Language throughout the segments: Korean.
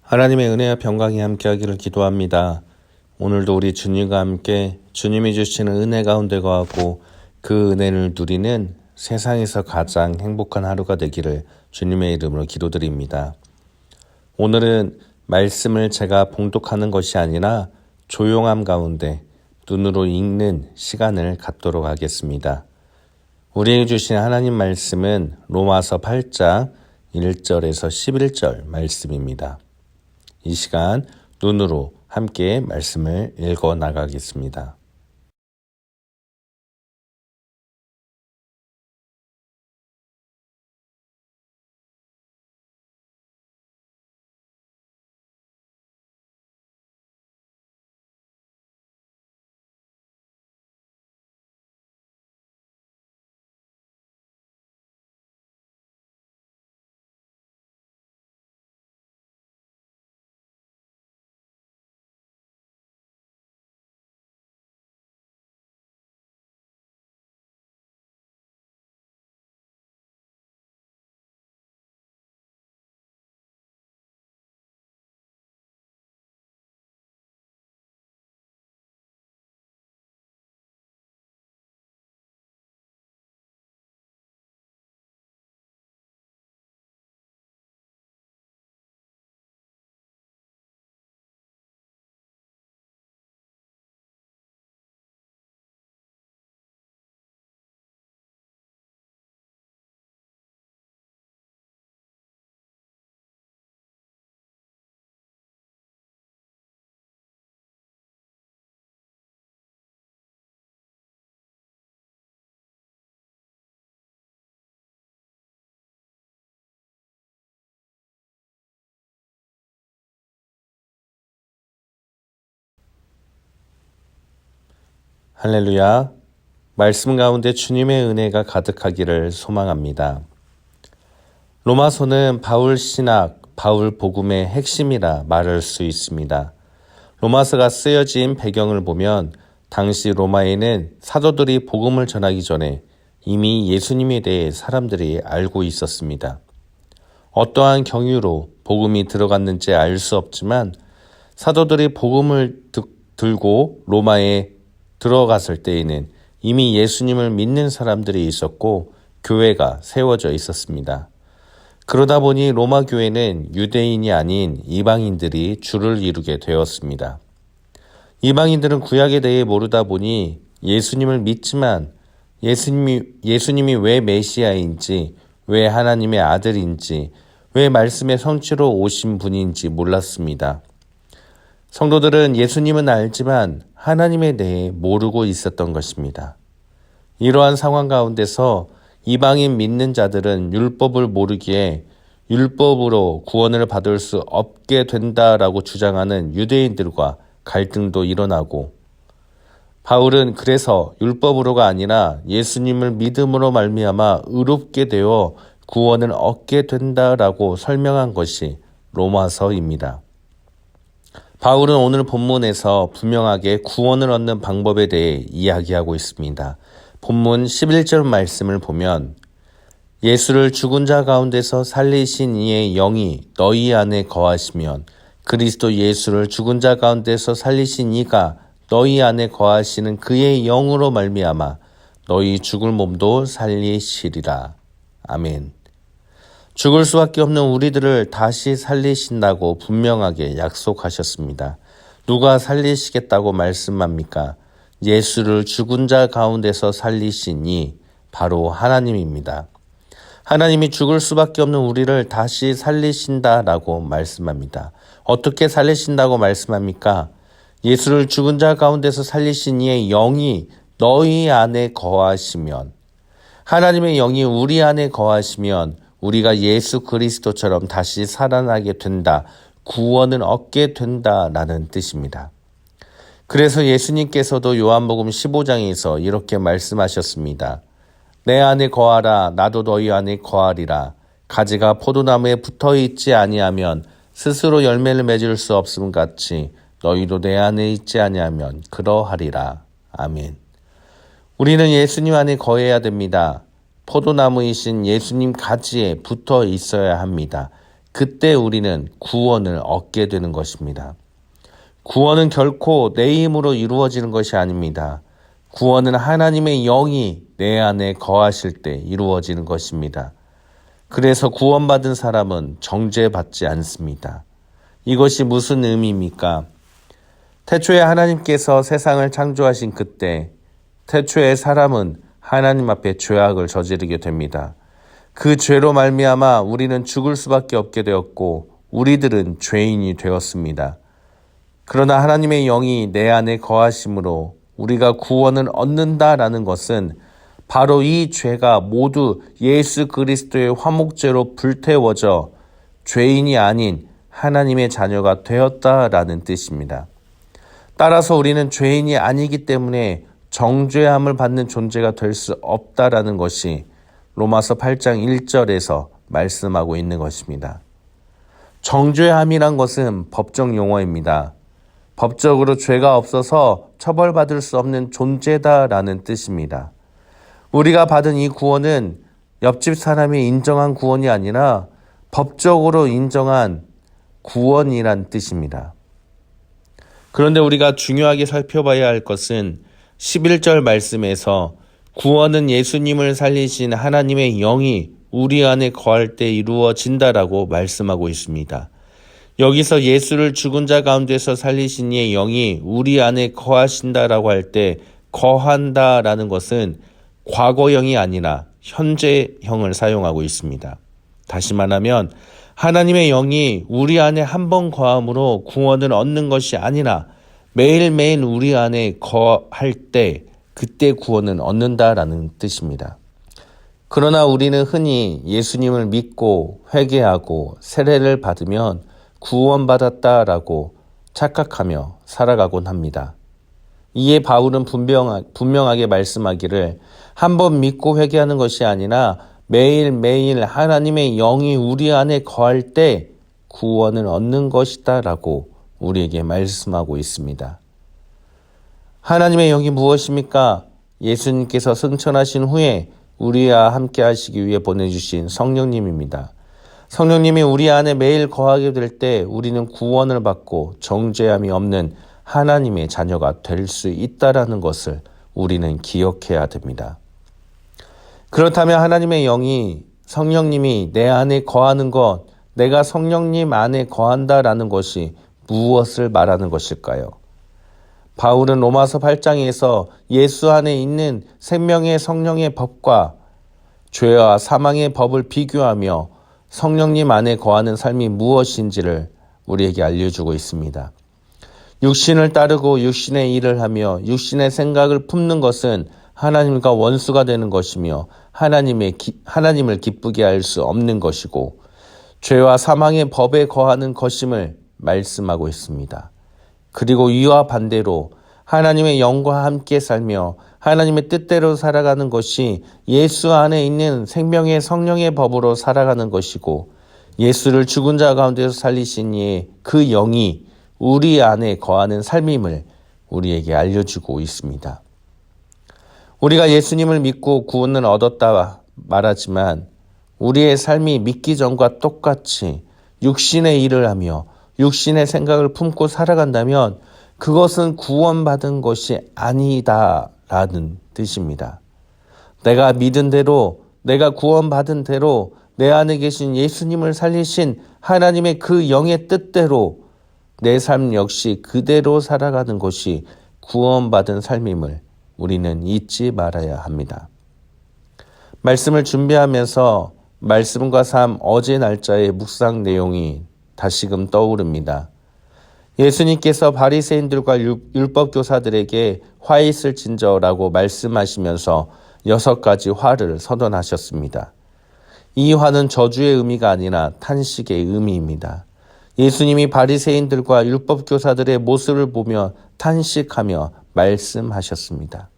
하나님의 은혜와 평강이 함께하기를 기도합니다. 오늘도 우리 주님과 함께 주님이 주시는 은혜 가운데 거하고 그 은혜를 누리는 세상에서 가장 행복한 하루가 되기를 주님의 이름으로 기도드립니다. 오늘은 말씀을 제가 봉독하는 것이 아니라 조용함 가운데 눈으로 읽는 시간을 갖도록 하겠습니다. 우리에게 주신 하나님 말씀은 로마서 8장 1절에서 11절 말씀입니다. 이 시간 눈으로 함께 말씀을 읽어 나가겠습니다. 할렐루야. 말씀 가운데 주님의 은혜가 가득하기를 소망합니다. 로마서는 바울 신학, 바울 복음의 핵심이라 말할 수 있습니다. 로마서가 쓰여진 배경을 보면 당시 로마에는 사도들이 복음을 전하기 전에 이미 예수님에 대해 사람들이 알고 있었습니다. 어떠한 경위로 복음이 들어갔는지 알 수 없지만 사도들이 복음을 들고 로마에 들어갔을 때에는 이미 예수님을 믿는 사람들이 있었고 교회가 세워져 있었습니다. 그러다 보니 로마 교회는 유대인이 아닌 이방인들이 주를 이루게 되었습니다. 이방인들은 구약에 대해 모르다 보니 예수님을 믿지만 예수님이 왜 메시아인지, 왜 하나님의 아들인지, 왜 말씀의 성취로 오신 분인지 몰랐습니다. 성도들은 예수님은 알지만 하나님에 대해 모르고 있었던 것입니다. 이러한 상황 가운데서 이방인 믿는 자들은 율법을 모르기에 율법으로 구원을 받을 수 없게 된다라고 주장하는 유대인들과 갈등도 일어나고 바울은 그래서 율법으로가 아니라 예수님을 믿음으로 말미암아 의롭게 되어 구원을 얻게 된다라고 설명한 것이 로마서입니다. 바울은 오늘 본문에서 분명하게 구원을 얻는 방법에 대해 이야기하고 있습니다. 본문 11절 말씀을 보면 예수를 죽은 자 가운데서 살리신 이의 영이 너희 안에 거하시면 그리스도 예수를 죽은 자 가운데서 살리신 이가 너희 안에 거하시는 그의 영으로 말미암아 너희 죽을 몸도 살리시리라. 아멘. 죽을 수밖에 없는 우리들을 다시 살리신다고 분명하게 약속하셨습니다. 누가 살리시겠다고 말씀합니까? 예수를 죽은 자 가운데서 살리시니 바로 하나님입니다. 하나님이 죽을 수밖에 없는 우리를 다시 살리신다라고 말씀합니다. 어떻게 살리신다고 말씀합니까? 예수를 죽은 자 가운데서 살리신 이의 영이 너희 안에 거하시면, 하나님의 영이 우리 안에 거하시면 우리가 예수 그리스도처럼 다시 살아나게 된다, 구원을 얻게 된다라는 뜻입니다. 그래서 예수님께서도 요한복음 15장에서 이렇게 말씀하셨습니다. 내 안에 거하라, 나도 너희 안에 거하리라. 가지가 포도나무에 붙어있지 아니하면 스스로 열매를 맺을 수 없음 같이 너희도 내 안에 있지 아니하면 그러하리라. 아멘. 우리는 예수님 안에 거해야 됩니다. 포도나무이신 예수님 가지에 붙어 있어야 합니다. 그때 우리는 구원을 얻게 되는 것입니다. 구원은 결코 내 힘으로 이루어지는 것이 아닙니다. 구원은 하나님의 영이 내 안에 거하실 때 이루어지는 것입니다. 그래서 구원받은 사람은 정죄받지 않습니다. 이것이 무슨 의미입니까? 태초에 하나님께서 세상을 창조하신 그때 태초에 사람은 하나님 앞에 죄악을 저지르게 됩니다. 그 죄로 말미암아 우리는 죽을 수밖에 없게 되었고 우리들은 죄인이 되었습니다. 그러나 하나님의 영이 내 안에 거하심으로 우리가 구원을 얻는다라는 것은 바로 이 죄가 모두 예수 그리스도의 화목제로 불태워져 죄인이 아닌 하나님의 자녀가 되었다라는 뜻입니다. 따라서 우리는 죄인이 아니기 때문에 정죄함을 받는 존재가 될 수 없다라는 것이 로마서 8장 1절에서 말씀하고 있는 것입니다. 정죄함이란 것은 법적 용어입니다. 법적으로 죄가 없어서 처벌받을 수 없는 존재다라는 뜻입니다. 우리가 받은 이 구원은 옆집 사람이 인정한 구원이 아니라 법적으로 인정한 구원이란 뜻입니다. 그런데 우리가 중요하게 살펴봐야 할 것은 11절 말씀에서 구원은 예수님을 살리신 하나님의 영이 우리 안에 거할 때 이루어진다라고 말씀하고 있습니다. 여기서 예수를 죽은 자 가운데서 살리신 이의 영이 우리 안에 거하신다라고 할 때 거한다라는 것은 과거형이 아니라 현재형을 사용하고 있습니다. 다시 말하면 하나님의 영이 우리 안에 한 번 거함으로 구원을 얻는 것이 아니라 매일매일 우리 안에 거할 때 그때 구원을 얻는다라는 뜻입니다. 그러나 우리는 흔히 예수님을 믿고 회개하고 세례를 받으면 구원받았다라고 착각하며 살아가곤 합니다. 이에 바울은 분명하게 말씀하기를 한번 믿고 회개하는 것이 아니라 매일매일 하나님의 영이 우리 안에 거할 때 구원을 얻는 것이다 라고 우리에게 말씀하고 있습니다. 하나님의 영이 무엇입니까? 예수님께서 승천하신 후에 우리와 함께 하시기 위해 보내주신 성령님입니다. 성령님이 우리 안에 매일 거하게 될 때 우리는 구원을 받고 정죄함이 없는 하나님의 자녀가 될 수 있다라는 것을 우리는 기억해야 됩니다. 그렇다면 하나님의 영이 성령님이 내 안에 거하는 것, 내가 성령님 안에 거한다라는 것이 무엇을 말하는 것일까요? 바울은 로마서 8장에서 예수 안에 있는 생명의 성령의 법과 죄와 사망의 법을 비교하며 성령님 안에 거하는 삶이 무엇인지를 우리에게 알려주고 있습니다. 육신을 따르고 육신의 일을 하며 육신의 생각을 품는 것은 하나님과 원수가 되는 것이며 하나님을 기쁘게 할 수 없는 것이고 죄와 사망의 법에 거하는 것임을 말씀하고 있습니다. 그리고 이와 반대로 하나님의 영과 함께 살며 하나님의 뜻대로 살아가는 것이 예수 안에 있는 생명의 성령의 법으로 살아가는 것이고 예수를 죽은 자 가운데서 살리신 이의 그 영이 우리 안에 거하는 삶임을 우리에게 알려주고 있습니다. 우리가 예수님을 믿고 구원을 얻었다 말하지만 우리의 삶이 믿기 전과 똑같이 육신의 일을 하며 육신의 생각을 품고 살아간다면 그것은 구원받은 것이 아니다라는 뜻입니다. 내가 믿은 대로, 내가 구원받은 대로 내 안에 계신 예수님을 살리신 하나님의 그 영의 뜻대로 내 삶 역시 그대로 살아가는 것이 구원받은 삶임을 우리는 잊지 말아야 합니다. 말씀을 준비하면서 말씀과 삶 어제 날짜의 묵상 내용이 다시금 떠오릅니다. 예수님께서 바리새인들과 율법교사들에게 화 있을진저라고 말씀하시면서 6가지 화를 선언하셨습니다. 이 화는 저주의 의미가 아니라 탄식의 의미입니다. 예수님이 바리새인들과 율법교사들의 모습을 보며 탄식하며 말씀하셨습니다.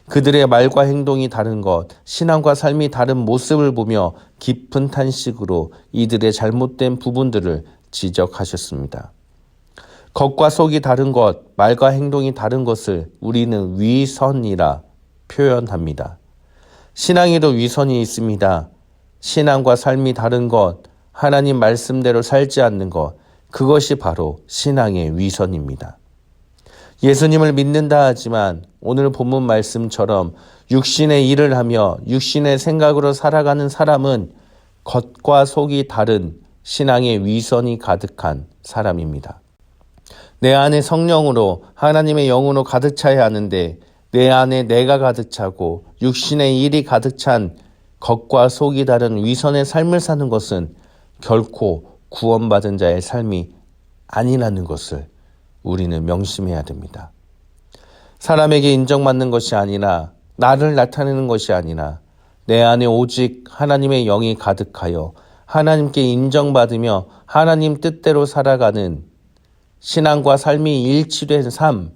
그들의 말과 행동이 다른 것, 신앙과 삶이 다른 모습을 보며 깊은 탄식으로 이들의 잘못된 부분들을 지적하셨습니다. 겉과 속이 다른 것, 말과 행동이 다른 것을 우리는 위선이라 표현합니다. 신앙에도 위선이 있습니다. 신앙과 삶이 다른 것, 하나님 말씀대로 살지 않는 것, 그것이 바로 신앙의 위선입니다. 예수님을 믿는다 하지만 오늘 본문 말씀처럼 육신의 일을 하며 육신의 생각으로 살아가는 사람은 겉과 속이 다른 신앙의 위선이 가득한 사람입니다. 내 안에 성령으로 하나님의 영으로 가득 차야 하는데 내 안에 내가 가득 차고 육신의 일이 가득 찬 겉과 속이 다른 위선의 삶을 사는 것은 결코 구원받은 자의 삶이 아니라는 것을 우리는 명심해야 됩니다. 사람에게 인정받는 것이 아니라 나를 나타내는 것이 아니라 내 안에 오직 하나님의 영이 가득하여 하나님께 인정받으며 하나님 뜻대로 살아가는 신앙과 삶이 일치된 삶,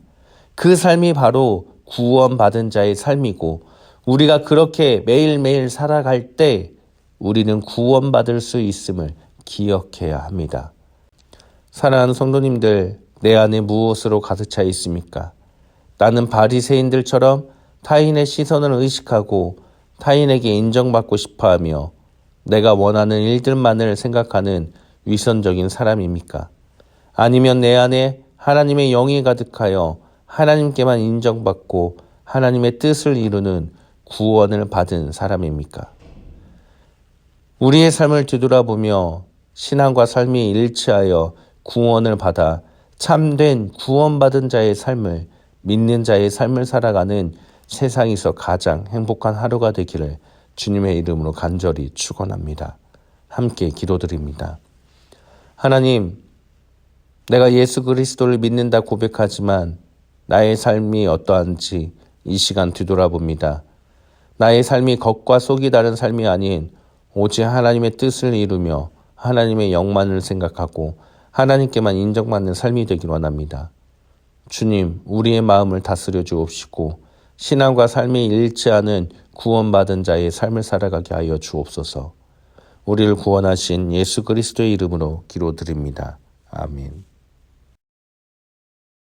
그 삶이 바로 구원받은 자의 삶이고 우리가 그렇게 매일매일 살아갈 때 우리는 구원받을 수 있음을 기억해야 합니다. 사랑하는 성도님들, 내 안에 무엇으로 가득 차 있습니까? 나는 바리새인들처럼 타인의 시선을 의식하고 타인에게 인정받고 싶어하며 내가 원하는 일들만을 생각하는 위선적인 사람입니까? 아니면 내 안에 하나님의 영이 가득하여 하나님께만 인정받고 하나님의 뜻을 이루는 구원을 받은 사람입니까? 우리의 삶을 뒤돌아보며 신앙과 삶이 일치하여 구원을 받아 참된 구원받은 자의 삶을, 믿는 자의 삶을 살아가는 세상에서 가장 행복한 하루가 되기를 주님의 이름으로 간절히 축원합니다. 함께 기도드립니다. 하나님, 내가 예수 그리스도를 믿는다 고백하지만 나의 삶이 어떠한지 이 시간 뒤돌아봅니다. 나의 삶이 겉과 속이 다른 삶이 아닌 오직 하나님의 뜻을 이루며 하나님의 영만을 생각하고 하나님께만 인정받는 삶이 되길 원합니다. 주님, 우리의 마음을 다스려 주옵시고 신앙과 삶이 일치하는 구원받은 자의 삶을 살아가게 하여 주옵소서. 우리를 구원하신 예수 그리스도의 이름으로 기도드립니다. 아멘.